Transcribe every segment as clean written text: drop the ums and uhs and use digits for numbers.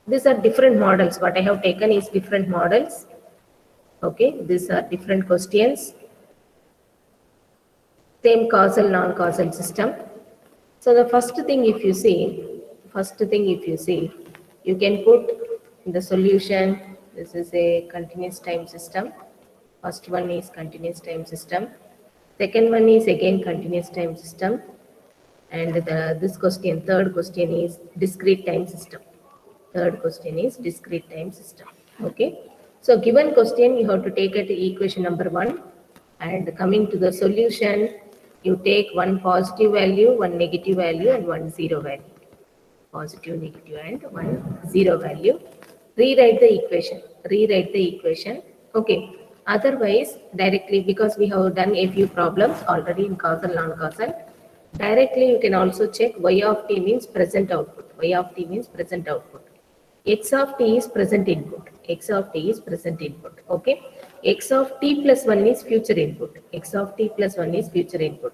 These are different models. What I have taken is different models. Okay, these are different questions. Same causal, non-causal system. So the first thing if you see, you can put in the solution, this is a continuous time system. First one is continuous time system. Second one is again continuous time system. And this question, third question is discrete time system. Third question is discrete time system. Okay. So given question, you have to take it equation number 1, and coming to the solution, you take one positive value, one negative value, and one zero value. Positive, negative, and one zero value. Rewrite the equation. Rewrite the equation. Okay. Otherwise, directly, because we have done a few problems already in causal, non-causal, directly you can also check y of t means present output. Y of t means present output. X of t is present input. X of t is present input. Okay. X of t plus 1 is future input. X of t plus 1 is future input.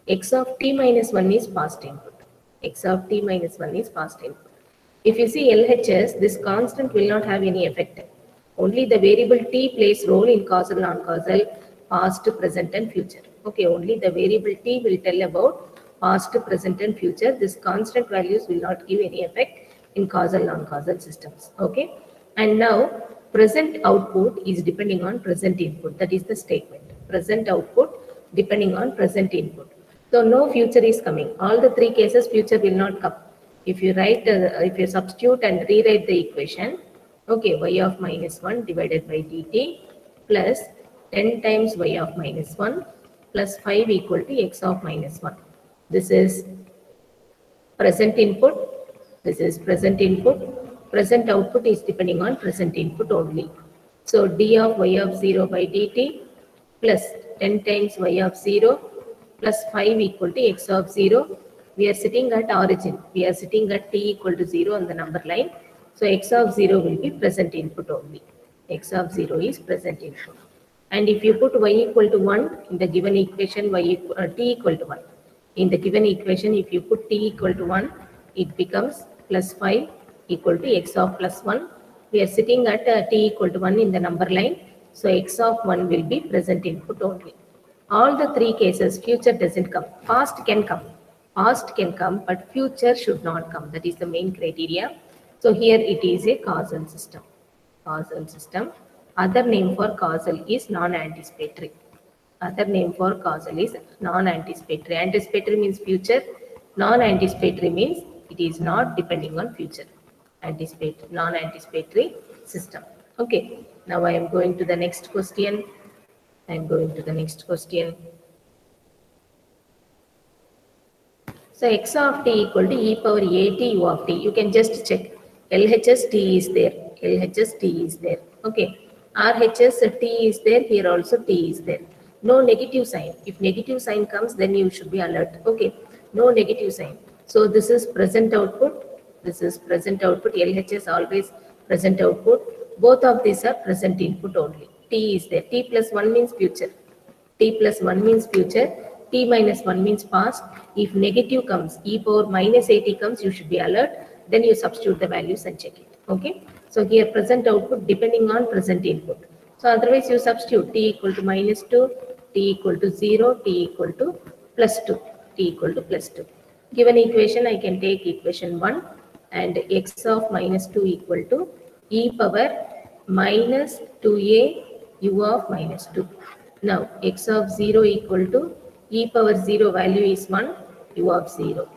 X of t minus 1 is past input. X of t minus 1 is past input. If you see LHS, this constant will not have any effect. Only the variable t plays role in causal, non-causal, past, present, and future. Okay, only the variable t will tell about past, present, and future. This constant values will not give any effect in causal, non-causal systems. Okay, and now present output is depending on present input. That is the statement. Present output depending on present input. So no future is coming. All the three cases, future will not come. If you if you substitute and rewrite the equation, okay, y of minus 1 divided by dt plus 10 times y of minus 1 plus 5 equal to x of minus 1. This is present input. This is present input. Present output is depending on present input only. So d of y of 0 by dt plus 10 times y of 0 plus 5 equal to x of 0. We are sitting at origin. We are sitting at t equal to 0 on the number line. So x of 0 will be present input only. X of 0 is present input. And if you put y equal to 1 in the given equation, t equal to 1. In the given equation, if you put t equal to 1, it becomes plus 5 equal to x of plus 1. We are sitting at t equal to 1 in the number line. So x of 1 will be present input only. All the three cases, future doesn't come. Past can come. Past can come, but future should not come. That is the main criteria. So here it is a causal system. Causal system. Other name for causal is non-anticipatory. Other name for causal is non-anticipatory. Anticipatory means future. Non-anticipatory means it is not depending on future. Anticipatory, non-anticipatory system. Okay. Now I am going to the next question. I am going to the next question. So x of t equal to e power a t u of t. You can just check. LHS t is there. LHS t is there. Okay. RHS t is there. Here also t is there. No negative sign. If negative sign comes, then you should be alert. Okay. No negative sign. So this is present output. This is present output. LHS always present output. Both of these are present input only. T is there. T plus 1 means future. T plus 1 means future. T minus 1 means past. If negative comes, e power minus at comes, you should be alert. Then you substitute the values and check it. Okay. So here present output depending on present input. So otherwise you substitute t equal to minus 2, t equal to 0, t equal to plus 2, t equal to plus 2. Given equation, I can take equation 1 and x of minus 2 equal to e power minus 2a u of minus 2. Now x of 0 equal to e power 0 value is 1, u of 0.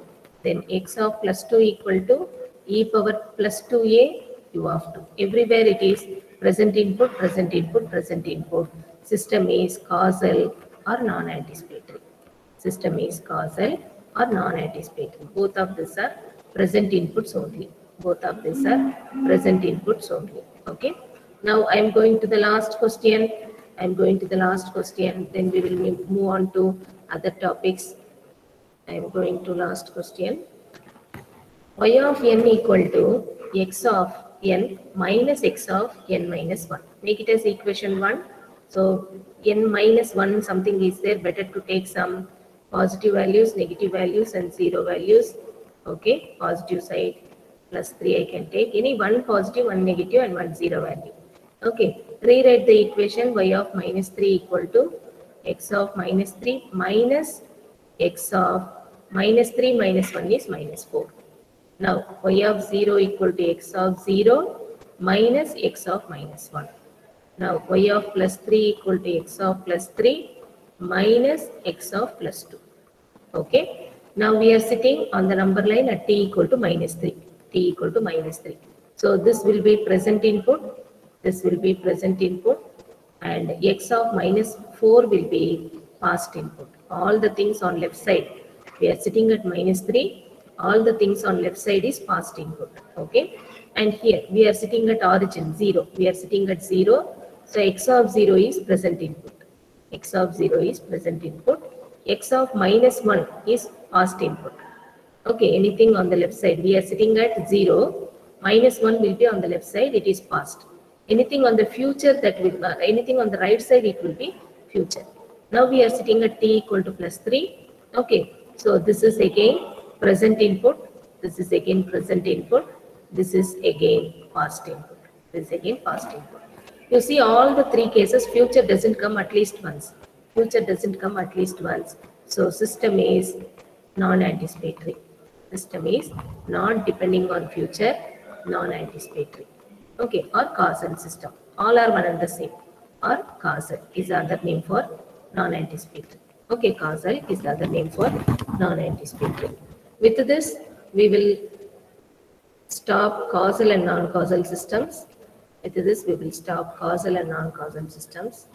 Then x of plus 2 equal to e power plus 2a u of 2. Everywhere it is present input, present input, present input. System is causal or non-anticipatory. System is causal or non-anticipatory. Both of these are present inputs only. Both of these are present inputs only. Okay. Now I am going to the last question. I am going to the last question. Then we will move on to other topics. I am going to last question. Y of n equal to x of n minus x of n minus 1. Make it as equation 1. So n minus 1 something is there. Better to take some positive values, negative values and zero values. Okay. Positive side plus 3 I can take. Any one positive, one negative and one zero value. Okay, rewrite the equation y of minus 3 equal to x of minus 3 minus x of minus 3 minus 1 is minus 4. Now y of 0 equal to x of 0 minus x of minus 1. Now y of plus 3 equal to x of plus 3 minus x of plus 2. Okay. Now we are sitting on the number line at t equal to minus 3. T equal to minus 3. So this will be present input. This will be present input. And x of minus 4 will be past input. All the things on left side. We are sitting at minus 3. All the things on left side is past input. Okay. And here we are sitting at origin 0. We are sitting at 0. So x of 0 is present input. X of 0 is present input. X of minus 1 is past input. Okay, anything on the left side. We are sitting at 0. Minus 1 will be on the left side. It is past. Anything on the future that will, anything on the right side, it will be future. Now we are sitting at t equal to plus 3. Okay, so this is again present input. This is again present input. This is again past input. This is again past input. You see all the three cases, future doesn't come at least once. Future doesn't come at least once. So system is non-anticipatory. System is not depending on future, non-anticipatory. Okay, or causal system. All are one and the same. Or causal is the other name for non-anticipatory. Okay, causal is the other name for non-anticipatory. With this, we will stop causal and non-causal systems. With this, we will stop causal and non-causal systems.